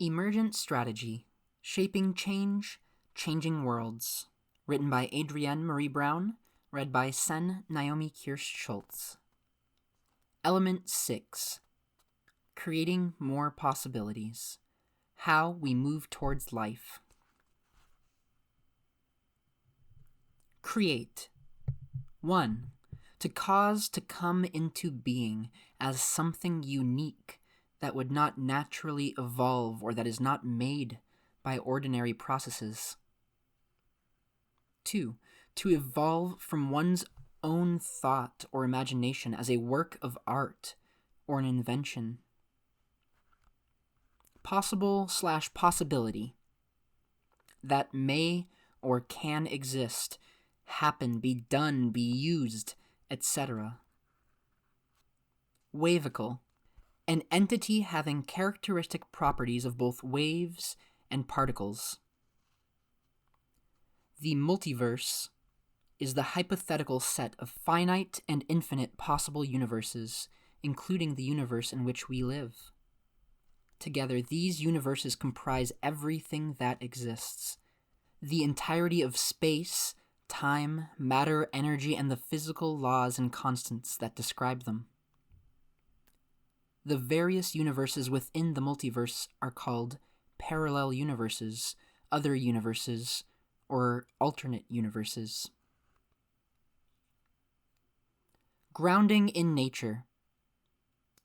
Emergent Strategy, Shaping Change, Changing Worlds. Written by Adrienne Maree Brown, read by Naomi Kirst-Schultz. Element 6. Creating More Possibilities. How we move towards life. Create. 1. To cause to come into being as something unique that would not naturally evolve or that is not made by ordinary processes. 2. To evolve from one's own thought or imagination as a work of art or an invention. Possible/possibility. That may or can exist, happen, be done, be used, etc. Wavical. An entity having characteristic properties of both waves and particles. The multiverse is the hypothetical set of finite and infinite possible universes, including the universe in which we live. Together, these universes comprise everything that exists. The entirety of space, time, matter, energy, and the physical laws and constants that describe them. The various universes within the multiverse are called parallel universes, other universes, or alternate universes. Grounding in nature.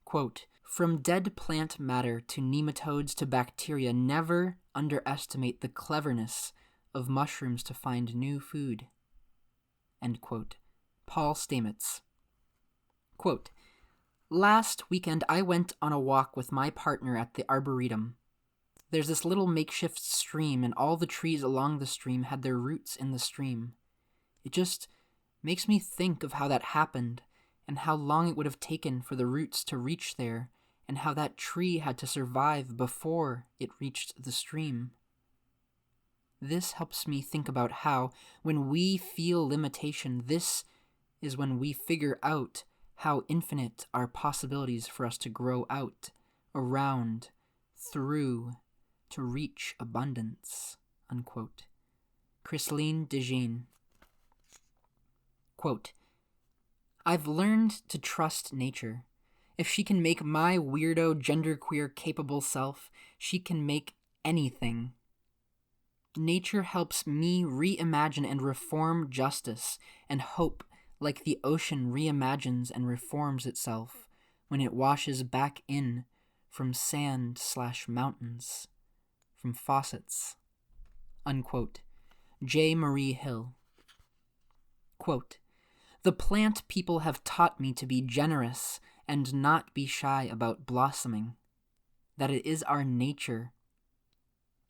Quote, from dead plant matter to nematodes to bacteria, never underestimate the cleverness of mushrooms to find new food. End quote. Paul Stamets. Quote, last weekend I went on a walk with my partner at the Arboretum. There's this little makeshift stream, and all the trees along the stream had their roots in the stream. It just makes me think of how that happened, and how long it would have taken for the roots to reach there, and how that tree had to survive before it reached the stream. This helps me think about how, when we feel limitation, this is when we figure out how infinite are possibilities for us to grow out, around, through, to reach abundance. Unquote. Christine Dejean. Quote, I've learned to trust nature. If she can make my weirdo, genderqueer, capable self, she can make anything. Nature helps me reimagine and reform justice and hope, like the ocean reimagines and reforms itself when it washes back in from sand/mountains, from faucets. Unquote. J. Marie Hill. Quote, the plant people have taught me to be generous and not be shy about blossoming, that it is our nature.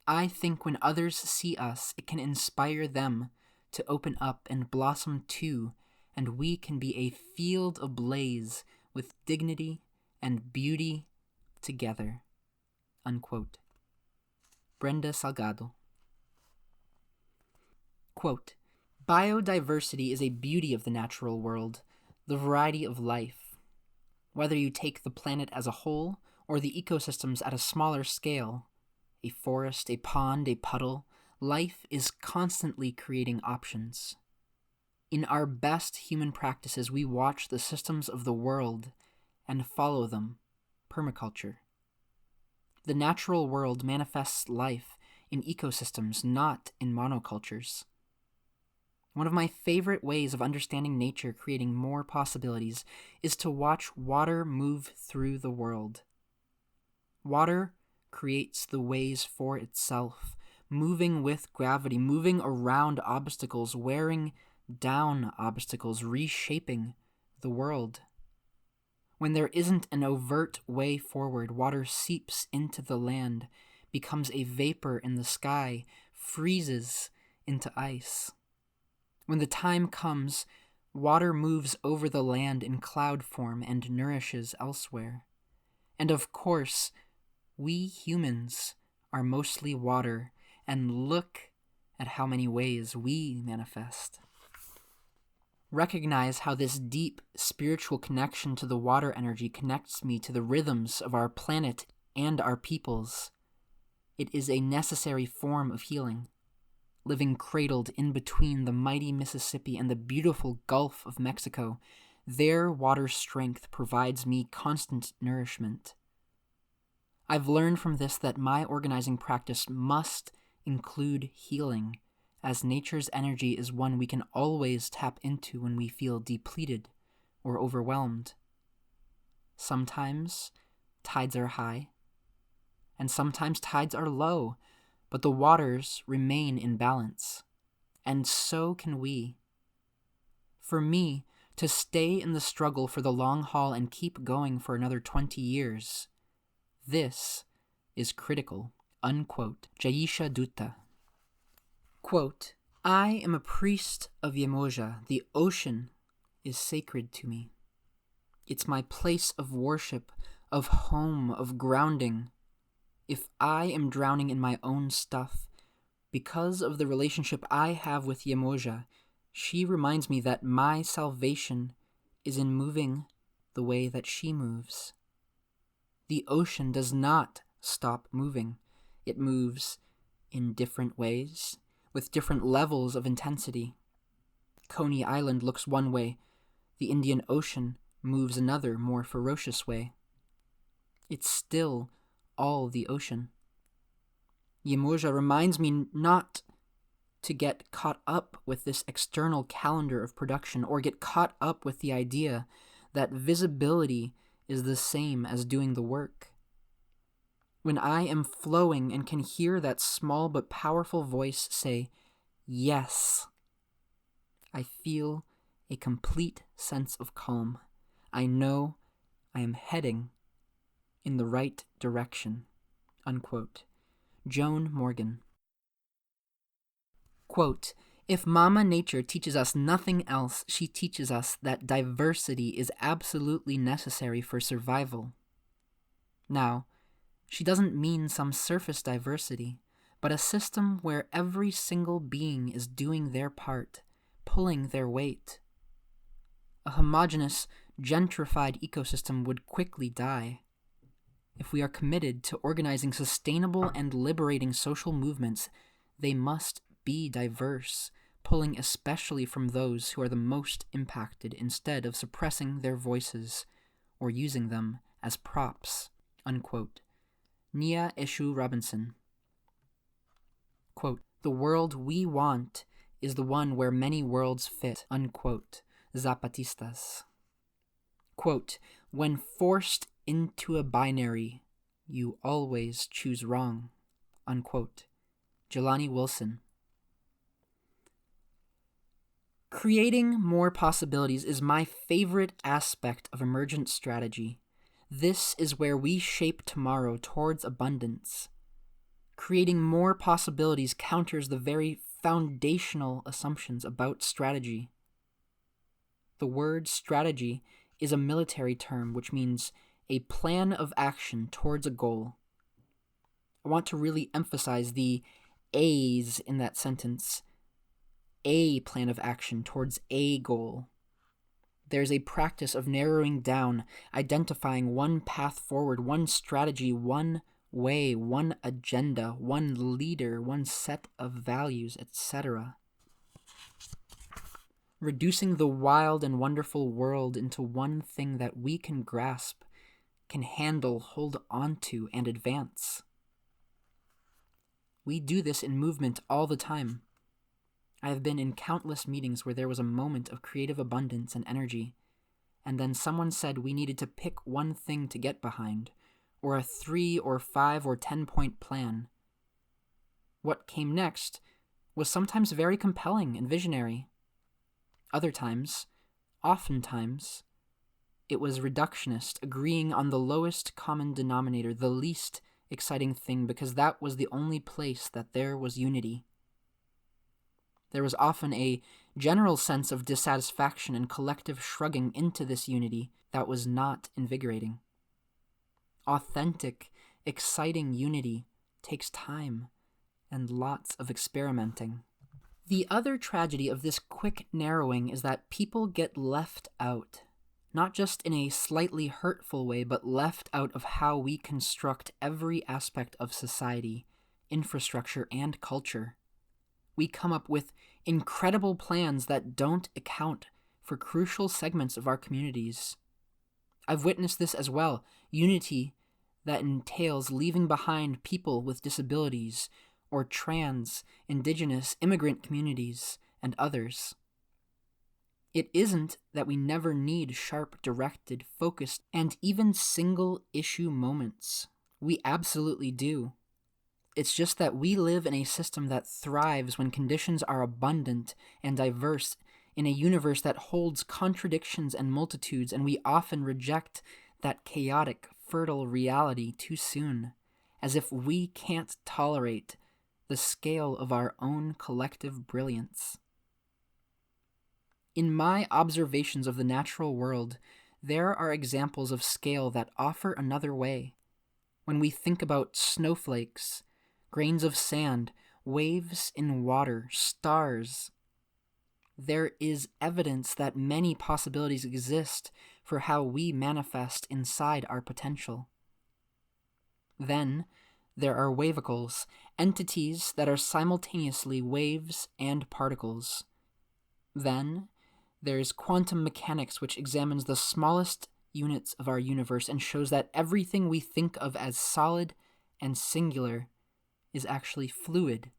I think when others see us, it can inspire them to open up and blossom too, and we can be a field ablaze with dignity and beauty together. Unquote. Brenda Salgado. Quote, biodiversity is a beauty of the natural world, the variety of life. Whether you take the planet as a whole or the ecosystems at a smaller scale, a forest, a pond, a puddle, life is constantly creating options. In our best human practices, we watch the systems of the world and follow them, permaculture. The natural world manifests life in ecosystems, not in monocultures. One of my favorite ways of understanding nature creating more possibilities is to watch water move through the world. Water creates the ways for itself, moving with gravity, moving around obstacles, wearing down obstacles, reshaping the world. When there isn't an overt way forward, water seeps into the land, becomes a vapor in the sky, freezes into ice. When the time comes, water moves over the land in cloud form and nourishes elsewhere. And of course, we humans are mostly water, and look at how many ways we manifest. Recognize how this deep spiritual connection to the water energy connects me to the rhythms of our planet and our peoples. It is a necessary form of healing. Living cradled in between the mighty Mississippi and the beautiful Gulf of Mexico, their water strength provides me constant nourishment. I've learned from this that my organizing practice must include healing, as nature's energy is one we can always tap into when we feel depleted or overwhelmed. Sometimes tides are high, and sometimes tides are low, but the waters remain in balance, and so can we. For me, to stay in the struggle for the long haul and keep going for another 20 years, this is critical. Unquote. Jayesha Dutta. Quote, I am a priest of Yemoja. The ocean is sacred to me. It's my place of worship, of home, of grounding. If I am drowning in my own stuff, because of the relationship I have with Yemoja, she reminds me that my salvation is in moving the way that she moves. The ocean does not stop moving. It moves in different ways, with different levels of intensity. Coney Island looks one way. The Indian Ocean moves another, more ferocious way. It's still all the ocean. Yemoja reminds me not to get caught up with this external calendar of production or get caught up with the idea that visibility is the same as doing the work. When I am flowing and can hear that small but powerful voice say, yes, I feel a complete sense of calm. I know I am heading in the right direction. Unquote. Joan Morgan. Quote, if Mama Nature teaches us nothing else, she teaches us that diversity is absolutely necessary for survival. Now, she doesn't mean some surface diversity, but a system where every single being is doing their part, pulling their weight. A homogeneous, gentrified ecosystem would quickly die. If we are committed to organizing sustainable and liberating social movements, they must be diverse, pulling especially from those who are the most impacted instead of suppressing their voices or using them as props. Unquote. Nia Eshu Robinson. Quote, the world we want is the one where many worlds fit. Unquote. Zapatistas. Quote, when forced into a binary, you always choose wrong. Unquote. Jelani Wilson. Creating more possibilities is my favorite aspect of emergent strategy. This is where we shape tomorrow towards abundance. Creating more possibilities counters the very foundational assumptions about strategy. The word strategy is a military term which means a plan of action towards a goal. I want to really emphasize the A's in that sentence. A plan of action towards a goal. There's a practice of narrowing down, identifying one path forward, one strategy, one way, one agenda, one leader, one set of values, etc. Reducing the wild and wonderful world into one thing that we can grasp, can handle, hold onto, and advance. We do this in movement all the time. I have been in countless meetings where there was a moment of creative abundance and energy, and then someone said we needed to pick one thing to get behind, or a 3 or 5 or 10-point plan. What came next was sometimes very compelling and visionary. Other times, oftentimes, it was reductionist, agreeing on the lowest common denominator, the least exciting thing, because that was the only place that there was unity. There was often a general sense of dissatisfaction and collective shrugging into this unity that was not invigorating. Authentic, exciting unity takes time and lots of experimenting. The other tragedy of this quick narrowing is that people get left out, not just in a slightly hurtful way, but left out of how we construct every aspect of society, infrastructure, and culture. We come up with incredible plans that don't account for crucial segments of our communities. I've witnessed this as well, unity that entails leaving behind people with disabilities or trans, indigenous, immigrant communities, and others. It isn't that we never need sharp, directed, focused, and even single-issue moments. We absolutely do. It's just that we live in a system that thrives when conditions are abundant and diverse in a universe that holds contradictions and multitudes, and we often reject that chaotic, fertile reality too soon, as if we can't tolerate the scale of our own collective brilliance. In my observations of the natural world, there are examples of scale that offer another way. When we think about snowflakes, grains of sand, waves in water, stars, there is evidence that many possibilities exist for how we manifest inside our potential. Then, there are wavicles, entities that are simultaneously waves and particles. Then, there's quantum mechanics, which examines the smallest units of our universe and shows that everything we think of as solid and singular is actually fluid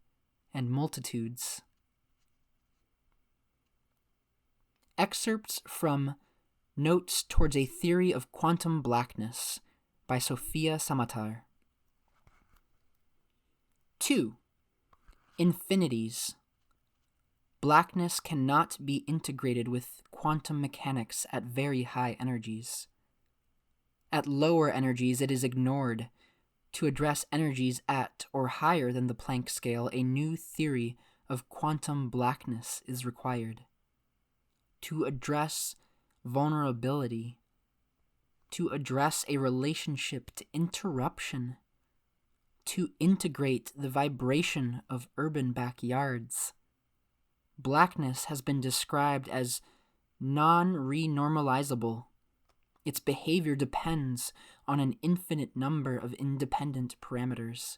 and multitudes. Excerpts from Notes Towards a Theory of Quantum Blackness by Sophia Samatar. 2. Infinities. Blackness cannot be integrated with quantum mechanics at very high energies. At lower energies, it is ignored. To address energies at or higher than the Planck scale, a new theory of quantum blackness is required. To address vulnerability, to address a relationship to interruption, to integrate the vibration of urban backyards. Blackness has been described as non-renormalizable. Its behavior depends on an infinite number of independent parameters.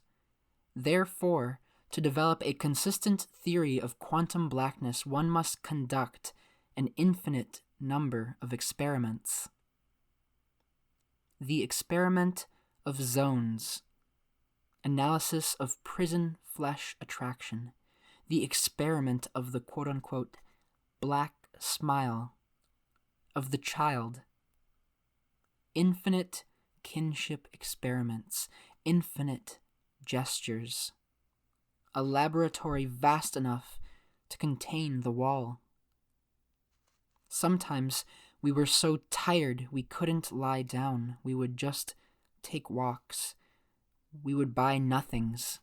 Therefore, to develop a consistent theory of quantum blackness, one must conduct an infinite number of experiments. The experiment of zones, analysis of prison flesh attraction, the experiment of the quote-unquote black smile, of the child, infinite kinship experiments, infinite gestures, a laboratory vast enough to contain the wall. Sometimes we were so tired we couldn't lie down. We would just take walks. We would buy nothings.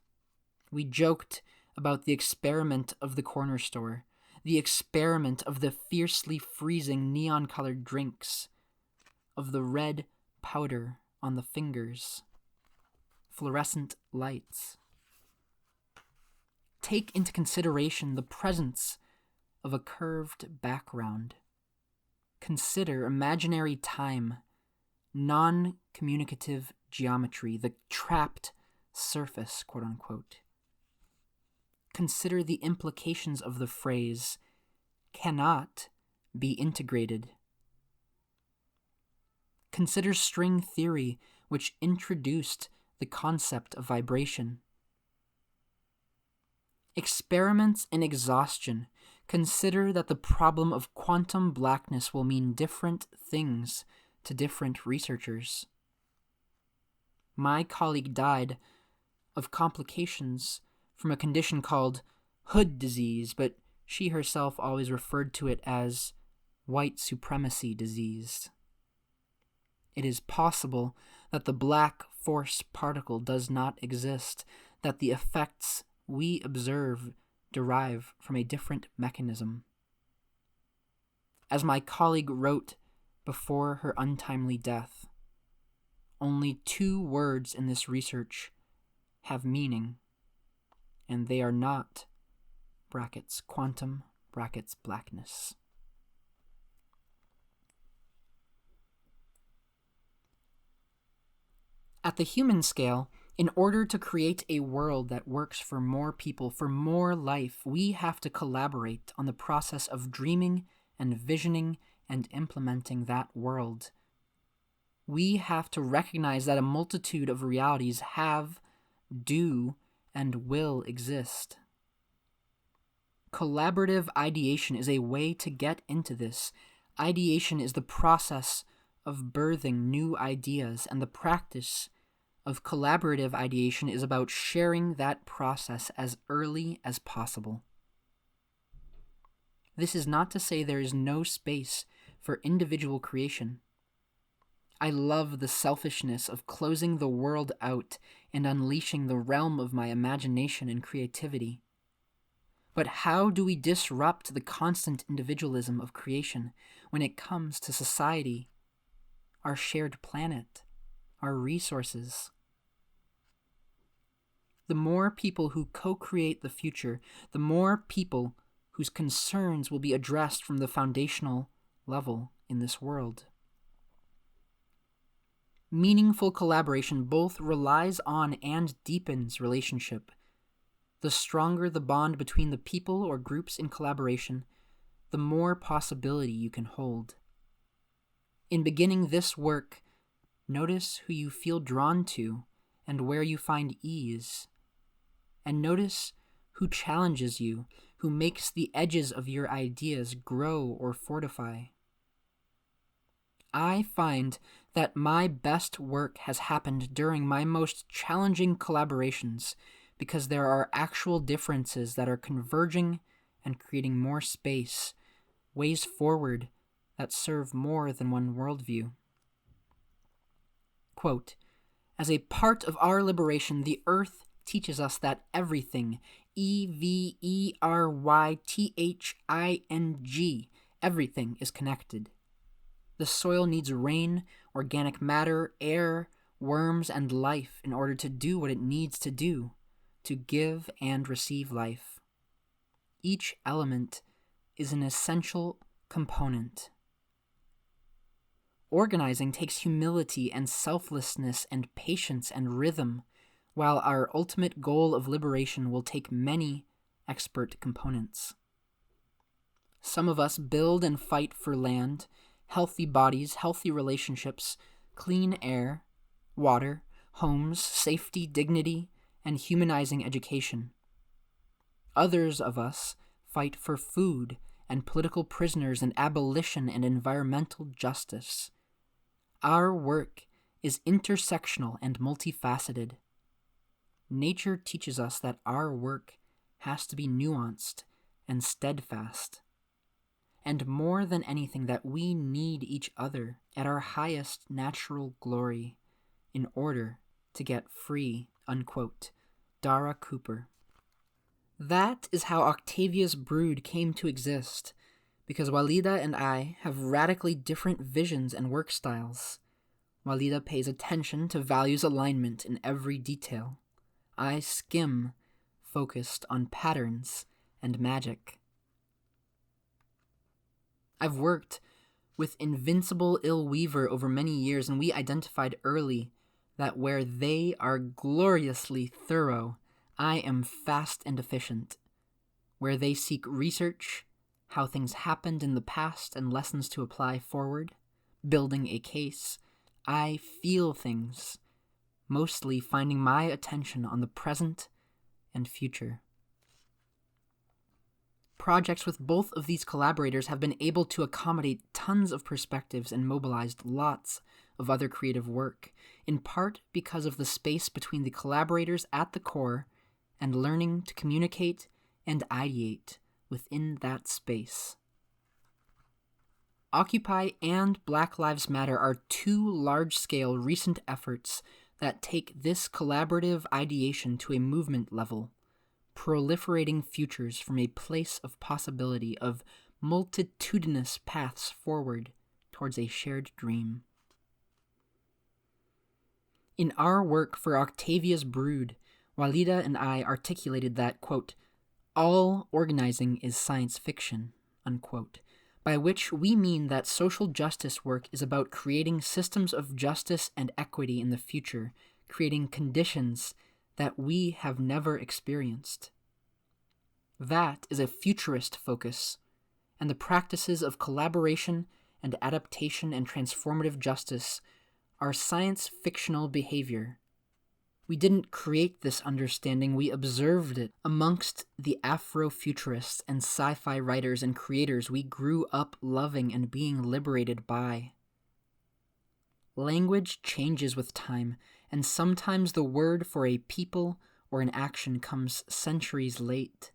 We joked about the experiment of the corner store, the experiment of the fiercely freezing neon-colored drinks, of the red powder on the fingers, fluorescent lights. Take into consideration the presence of a curved background. Consider imaginary time, non-communicative geometry, the trapped surface, quote-unquote. Consider the implications of the phrase, cannot be integrated. Consider string theory, which introduced the concept of vibration. Experiments in exhaustion. Consider that the problem of quantum blackness will mean different things to different researchers. My colleague died of complications from a condition called hood disease, but she herself always referred to it as white supremacy disease. It is possible that the black force particle does not exist, that the effects we observe derive from a different mechanism. As my colleague wrote before her untimely death, only 2 words in this research have meaning, and they are not brackets quantum brackets blackness. At the human scale, In order to create a world that works for more people, for more life, we have to collaborate on the process of dreaming and visioning and implementing that world. We have to recognize that a multitude of realities have, do, and will exist. Collaborative ideation is a way to get into this. Ideation is the process of birthing new ideas, and the practice of collaborative ideation is about sharing that process as early as possible. This is not to say there is no space for individual creation. I love the selfishness of closing the world out and unleashing the realm of my imagination and creativity. But how do we disrupt the constant individualism of creation when it comes to society, our shared planet, our resources? The more people who co-create the future, the more people whose concerns will be addressed from the foundational level in this world. Meaningful collaboration both relies on and deepens relationship. The stronger the bond between the people or groups in collaboration, the more possibility you can hold. In beginning this work, notice who you feel drawn to and where you find ease. And notice who challenges you, who makes the edges of your ideas grow or fortify. I find that my best work has happened during my most challenging collaborations because there are actual differences that are converging and creating more space, ways forward that serve more than one worldview. Quote, "As a part of our liberation, the earth teaches us that everything, everything, everything is connected. The soil needs rain, organic matter, air, worms, and life in order to do what it needs to do, to give and receive life. Each element is an essential component. Organizing takes humility and selflessness and patience and rhythm, while our ultimate goal of liberation will take many expert components. Some of us build and fight for land, healthy bodies, healthy relationships, clean air, water, homes, safety, dignity, and humanizing education. Others of us fight for food and political prisoners and abolition and environmental justice. Our work is intersectional and multifaceted. Nature teaches us that our work has to be nuanced and steadfast. And more than anything, that we need each other at our highest natural glory in order to get free," unquote. Dara Cooper. That is how Octavia's brood came to exist, because Walida and I have radically different visions and work styles. Walida pays attention to values alignment in every detail. I skim, focused on patterns and magic. I've worked with Invincible Ill Weaver over many years, and we identified early that where they are gloriously thorough, I am fast and efficient. Where they seek research, how things happened in the past and lessons to apply forward, building a case, I feel things, mostly finding my attention on the present and future. Projects with both of these collaborators have been able to accommodate tons of perspectives and mobilized lots of other creative work, in part because of the space between the collaborators at the core and learning to communicate and ideate within that space. Occupy and Black Lives Matter are two large-scale recent efforts that take this collaborative ideation to a movement level, proliferating futures from a place of possibility of multitudinous paths forward towards a shared dream. In our work for Octavia's Brood, Walida and I articulated that, quote, "all organizing is science fiction," unquote, by which we mean that social justice work is about creating systems of justice and equity in the future, creating conditions that we have never experienced. That is a futurist focus, and the practices of collaboration and adaptation and transformative justice are science-fictional behavior. We didn't create this understanding, we observed it amongst the Afrofuturists and sci-fi writers and creators we grew up loving and being liberated by. Language changes with time, and sometimes the word for a people or an action comes centuries late.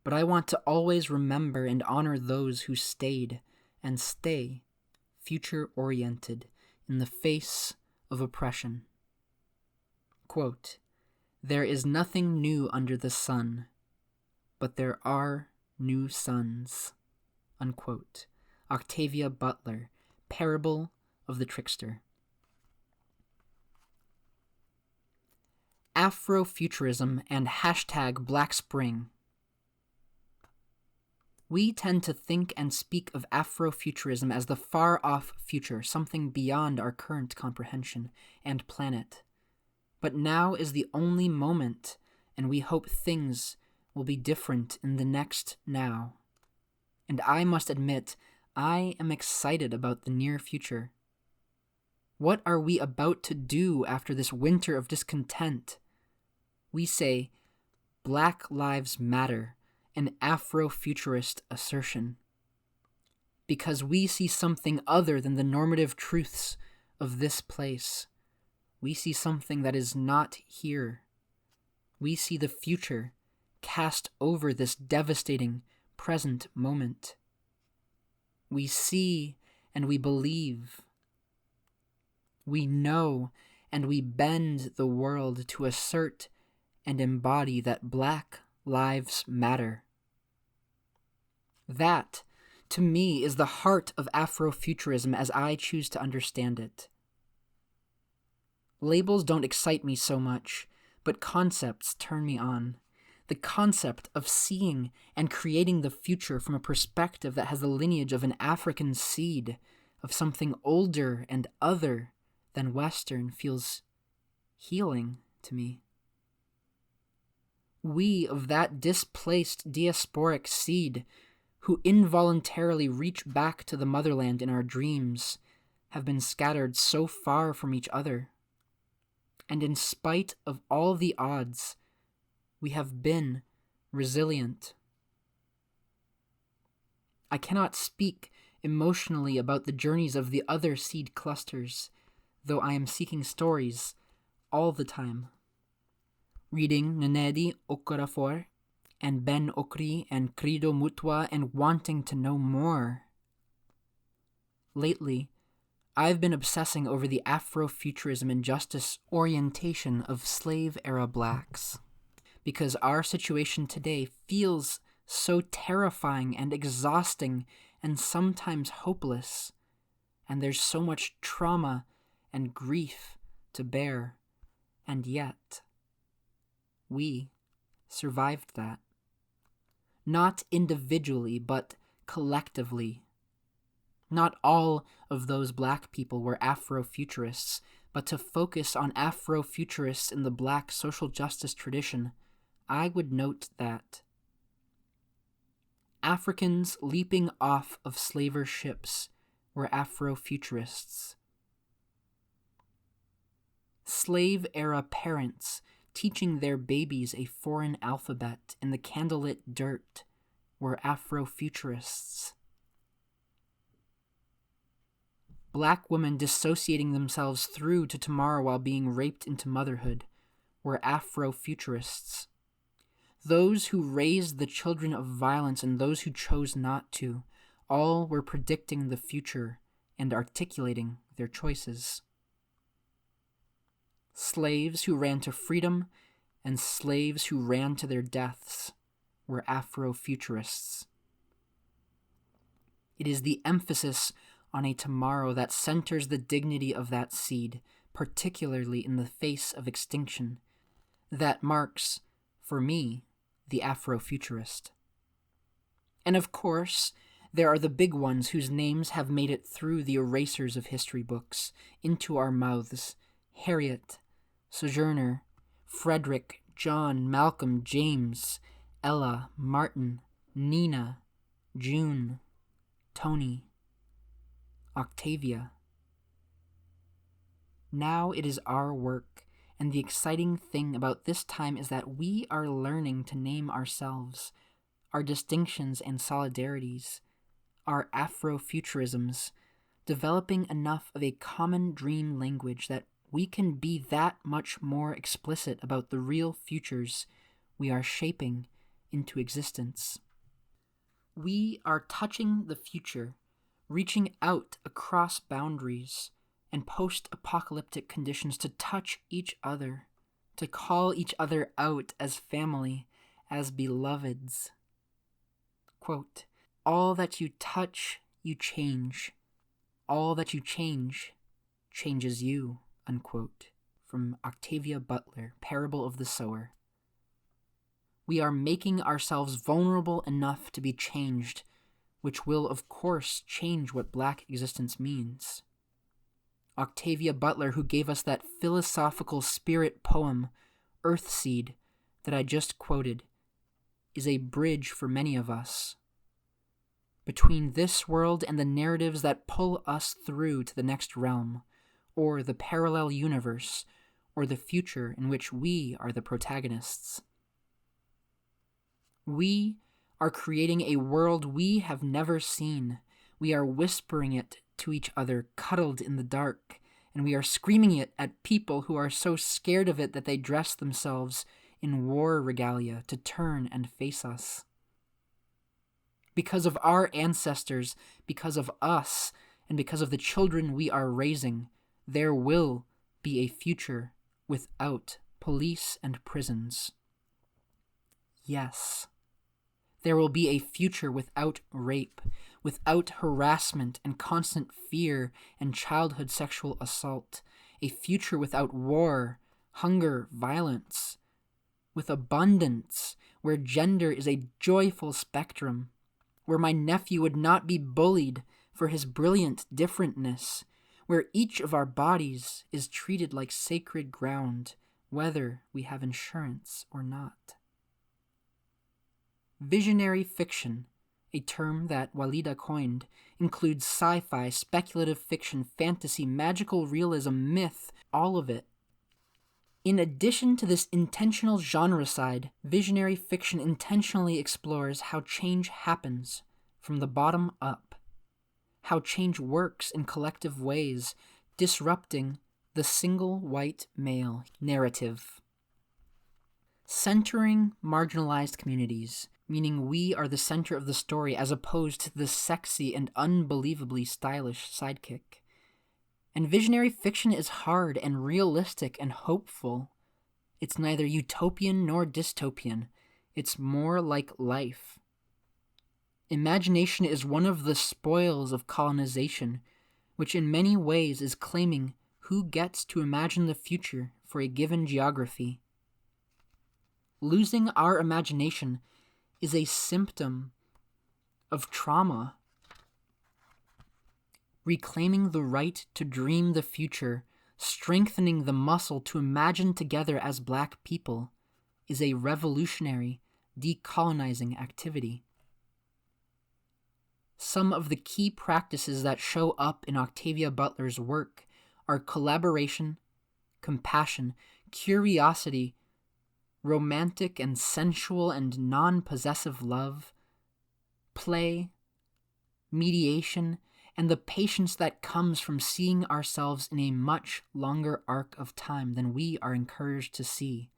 But I want to always remember and honor those who stayed and stay future-oriented in the face of oppression. Quote, "There is nothing new under the sun, but there are new suns." Unquote. Octavia Butler, Parable of the Trickster. Afrofuturism and hashtag Black Spring. We tend to think and speak of Afrofuturism as the far-off future, something beyond our current comprehension and planet. But now is the only moment, and we hope things will be different in the next now. And I must admit, I am excited about the near future. What are we about to do after this winter of discontent? We say, Black Lives Matter, an Afrofuturist assertion. Because we see something other than the normative truths of this place. We see something that is not here. We see the future cast over this devastating present moment. We see and we believe. We know and we bend the world to assert and embody that Black Lives Matter. That, to me, is the heart of Afrofuturism as I choose to understand it. Labels don't excite me so much, but concepts turn me on. The concept of seeing and creating the future from a perspective that has the lineage of an African seed, of something older and other than Western, feels healing to me. We of that displaced diasporic seed, who involuntarily reach back to the motherland in our dreams, have been scattered so far from each other. And in spite of all the odds, we have been resilient. I cannot speak emotionally about the journeys of the other seed clusters, though I am seeking stories all the time. Reading Nnedi Okorafor and Ben Okri and Credo Mutwa and wanting to know more. Lately, I've been obsessing over the Afrofuturism and justice orientation of slave-era blacks, because our situation today feels so terrifying and exhausting and sometimes hopeless, and there's so much trauma and grief to bear, and yet we survived that. Not individually, but collectively. Not all of those Black people were Afrofuturists, but to focus on Afrofuturists in the Black social justice tradition, I would note that Africans leaping off of slaver ships were Afrofuturists. Slave-era parents teaching their babies a foreign alphabet in the candlelit dirt were Afrofuturists. Black women dissociating themselves through to tomorrow while being raped into motherhood were Afrofuturists. Those who raised the children of violence and those who chose not to, all were predicting the future and articulating their choices. Slaves who ran to freedom and slaves who ran to their deaths were Afrofuturists. It is the emphasis on a tomorrow that centers the dignity of that seed, particularly in the face of extinction, that marks, for me, the Afrofuturist. And of course, there are the big ones whose names have made it through the erasers of history books, into our mouths: Harriet, Sojourner, Frederick, John, Malcolm, James, Ella, Martin, Nina, June, Tony, Octavia. Now it is our work, and the exciting thing about this time is that we are learning to name ourselves, our distinctions and solidarities, our Afrofuturisms, developing enough of a common dream language that we can be that much more explicit about the real futures we are shaping into existence. We are touching the future, reaching out across boundaries and post-apocalyptic conditions to touch each other, to call each other out as family, as beloveds. Quote, all that you touch, you change. All that you change, changes you, unquote. From Octavia Butler, Parable of the Sower. We are making ourselves vulnerable enough to be changed, which will, of course, change what Black existence means. Octavia Butler, who gave us that philosophical spirit poem, Earthseed, that I just quoted, is a bridge for many of us. Between this world and the narratives that pull us through to the next realm, or the parallel universe, or the future in which we are the protagonists. We are creating a world we have never seen. We are whispering it to each other, cuddled in the dark, and we are screaming it at people who are so scared of it that they dress themselves in war regalia to turn and face us. Because of our ancestors, because of us, and because of the children we are raising, there will be a future without police and prisons. Yes. There will be a future without rape, without harassment and constant fear and childhood sexual assault, a future without war, hunger, violence, with abundance, where gender is a joyful spectrum, where my nephew would not be bullied for his brilliant differentness, where each of our bodies is treated like sacred ground, whether we have insurance or not. Visionary fiction, a term that Walida coined, includes sci-fi, speculative fiction, fantasy, magical realism, myth, all of it. In addition to this intentional genre side, visionary fiction intentionally explores how change happens from the bottom up, how change works in collective ways, disrupting the single white male narrative. Centering marginalized communities, meaning we are the center of the story as opposed to the sexy and unbelievably stylish sidekick. And visionary fiction is hard and realistic and hopeful. It's neither utopian nor dystopian. It's more like life. Imagination is one of the spoils of colonization, which in many ways is claiming who gets to imagine the future for a given geography. Losing our imagination is a symptom of trauma. Reclaiming the right to dream the future, strengthening the muscle to imagine together as Black people, is a revolutionary, decolonizing activity. Some of the key practices that show up in Octavia Butler's work are collaboration, compassion, curiosity, romantic and sensual and non-possessive love, play, mediation, and the patience that comes from seeing ourselves in a much longer arc of time than we are encouraged to see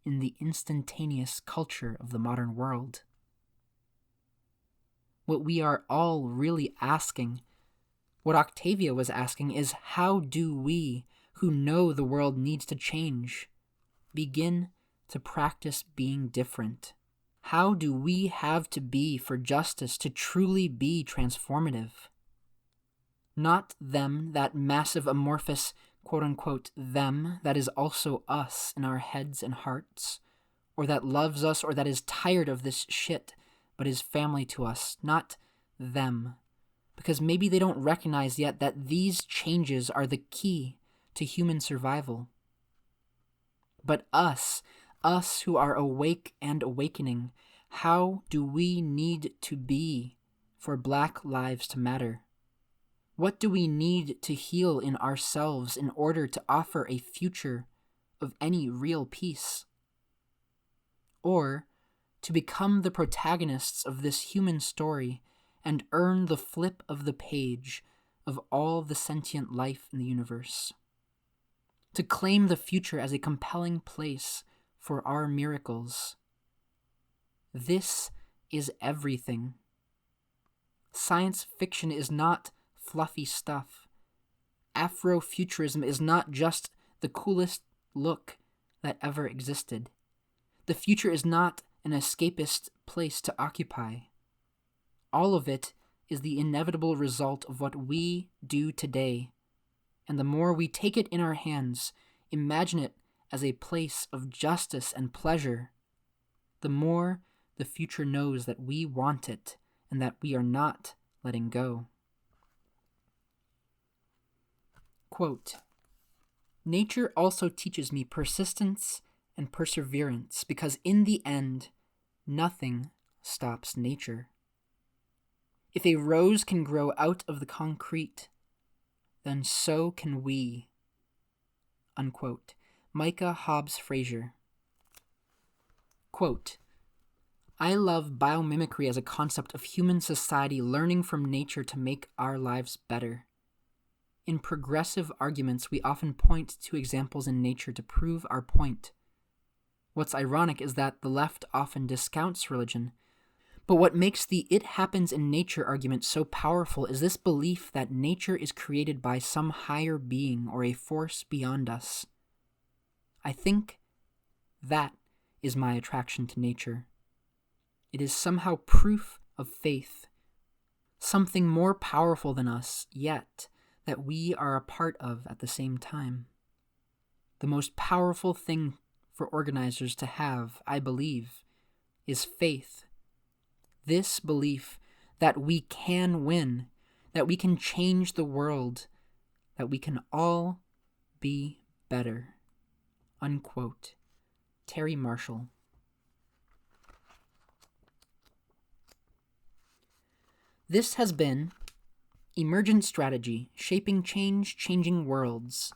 in the instantaneous culture of the modern world. What we are all really asking, what Octavia was asking, is how do we, who know the world needs to change, begin to practice being different? How do we have to be for justice to truly be transformative? Not them, that massive amorphous, quote-unquote, them that is also us in our heads and hearts, or that loves us or that is tired of this shit but is family to us. Not them, because maybe they don't recognize yet that these changes are the key to human survival. But us who are awake and awakening, how do we need to be for Black lives to matter? What do we need to heal in ourselves in order to offer a future of any real peace? Or to become the protagonists of this human story and earn the flip of the page of all the sentient life in the universe? To claim the future as a compelling place for our miracles. This is everything. Science fiction is not fluffy stuff. Afrofuturism is not just the coolest look that ever existed. The future is not an escapist place to occupy. All of it is the inevitable result of what we do today. And the more we take it in our hands, imagine it as a place of justice and pleasure, the more the future knows that we want it and that we are not letting go. Quote, "Nature also teaches me persistence and perseverance because in the end, nothing stops nature. If a rose can grow out of the concrete, then so can we." Unquote. Micah Hobbs Fraser. Quote, "I love biomimicry as a concept of human society learning from nature to make our lives better. In progressive arguments, we often point to examples in nature to prove our point. What's ironic is that the left often discounts religion, but what makes the 'it happens in nature' argument so powerful is this belief that nature is created by some higher being or a force beyond us. I think that is my attraction to nature. It is somehow proof of faith, something more powerful than us, yet that we are a part of at the same time. The most powerful thing for organizers to have, I believe, is faith. This belief that we can win, that we can change the world, that we can all be better." Unquote. Terry Marshall. This has been Emergent Strategy, Shaping Change, Changing Worlds.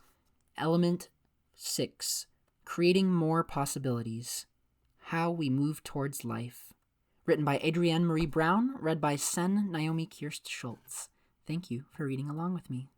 Element 6, Creating More Possibilities. How We Move Towards Life. Written by Adrienne Marie Brown, read by Naomi Kirst-Schultz. Thank you for reading along with me.